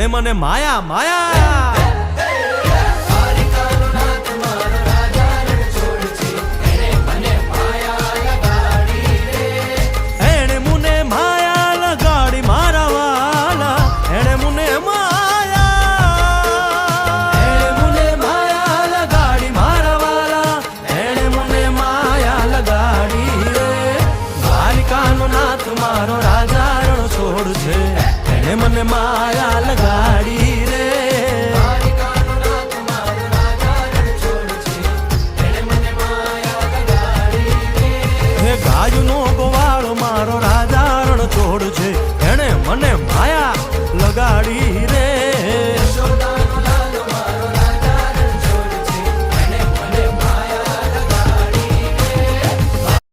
મને માયા માયા મારો રાજા રણ છોડ છે એને મને માયા લગાડી રે હે ગાયનો ગોવાળો મારો રાજા રણ છોડ છે એને મને માયા લગાડી રે